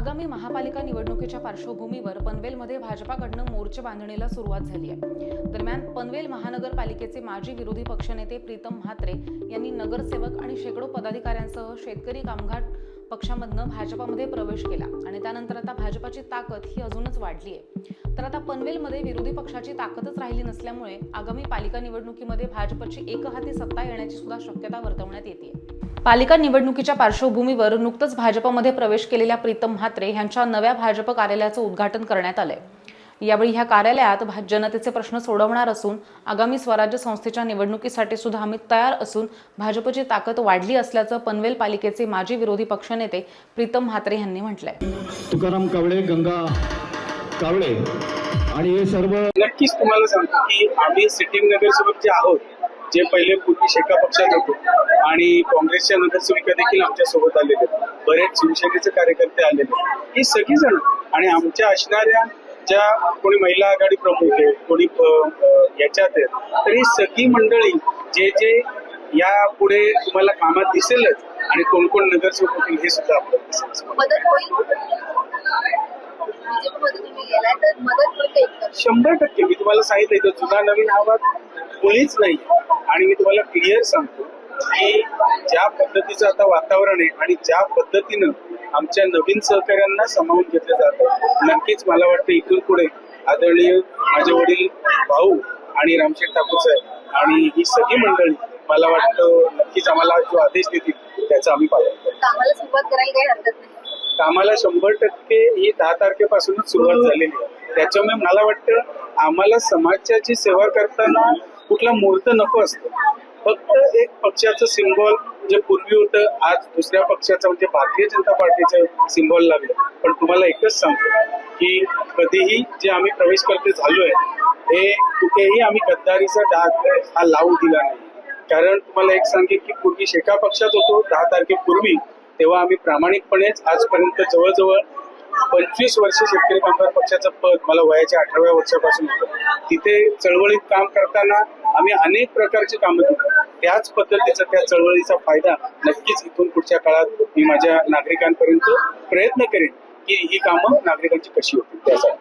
आगामी महापालिका निवडणुकीच्या पार्श्वभूमीवर पनवेलमध्ये भाजपाकडून मोर्चे बांधणीला सुरुवात झाली आहे। दरम्यान पनवेल महानगरपालिकेचे माजी विरोधी पक्षनेते प्रीतम म्हात्रे यांनी नगरसेवक आणि शेकडो पदाधिकाऱ्यांसह शेतकरी कामगार पक्षामधून भाजपामध्ये प्रवेश केला आणि त्यानंतर आता भाजपाची ताकद ही अजूनच वाढली आहे। तर आता पनवेलमध्ये विरोधी पक्षाची ताकदच राहिली नसल्यामुळे आगामी पालिका निवडणुकीमध्ये भाजपची एकहाती सत्ता येण्याची सुद्धा शक्यता वर्तवण्यात येते। पालिका निवडणुकीच्या पार्श्वभूमीवर नुकतंच भाजपमध्ये प्रवेश केलेल्या प्रीतम म्हात्रे यांच्या नव्या भाजप कार्यालयाचं उद्घाटन करण्यात आलंय। यावेळी ह्या कार्यालयात जनतेचे प्रश्न सोडवणार असून आगामी स्वराज्य संस्थेच्या निवडणुकीसाठी सुद्धा आम्ही तयार असून भाजपची ताकद वाढली असल्याचं पनवेल पालिकेचे माजी विरोधी पक्षनेते प्रीतम म्हात्रे यांनी म्हटलंय। तुकाराम कावळे, गंगा कावळे आणि हे सर्व नक्कीच तुम्हाला सांगतो की आम्ही सिटिंग नगरसेवक जे आहोत, जे पहिले पूर्वी शेका पक्षात होते आणि काँग्रेसच्या नगरसेविका देखील आमच्या सोबत आलेले, बरेच शिवसेनेचे कार्यकर्ते आलेले, ही सगळी जण आणि आमच्या असणाऱ्या ज्या कोणी महिला आघाडी प्रमुख आहे, कोणी याच्यात आहे, तर ही सगळी मंडळी जे जे या पुढे तुम्हाला कामात दिसेलच आणि कोण कोण नगरसेवक होतील हे सुद्धा आपल्याला दिसेल। मदत होईल 100% मी तुम्हाला सांगितलं, जुना नवीन आवाज कोणीच नाही आणि मी तुम्हाला क्लिअर सांगतो की ज्या पद्धतीचं आता वातावरण आहे आणि ज्या पद्धतीनं आमच्या नवीन सहकाऱ्यांना सामावून घेतलं जातं, नक्कीच मला वाटतं इथून पुढे आदरणीय माझे वडील भाऊ आणि रामशेठ ठाकूर साहेब आणि ही सगळी मंडळी मला वाटतं नक्कीच आम्हाला जो आदेश देतील त्याचं आम्ही पालन करू। कामाला सुरुवात करायला काही हरकत नाही। कामाला 100% ही 10 तारखेपासूनच सुरुवात झालेली आहे। त्याच्यामुळे मला वाटतं आम्हाला समाजाची सेवा करताना कुठला मुहूर्त नको असतो, फक्त एक पक्षाचं सिम्बॉल जे पूर्वी होतं आज दुसऱ्या पक्षाचं म्हणजे भारतीय जनता पार्टीचं सिम्बॉल लागलं। पण तुम्हाला एकच सांगतो की कधीही जे आम्ही प्रवेश करते झालोय हे कुठेही आम्ही गद्दारीचा डाग हा लावू दिला नाही। कारण तुम्हाला एक सांगेन की पूर्वी शेका पक्षात होतो 10 तारखेपूर्वी, तेव्हा आम्ही प्रामाणिकपणेच आजपर्यंत जवळजवळ 25 वर्ष शेतकरी कामगार पक्षाचं पद मला वयाच्या 18व्या वर्षापासून होतं। तिथे चळवळीत काम करताना आम्ही अनेक प्रकारची कामं केली, त्याच पद्धतीचा त्या चळवळीचा फायदा नक्कीच इथून पुढच्या काळात मी माझ्या नागरिकांपर्यंत प्रयत्न करेन की ही कामं नागरिकांची कशी होतील त्यासाठी।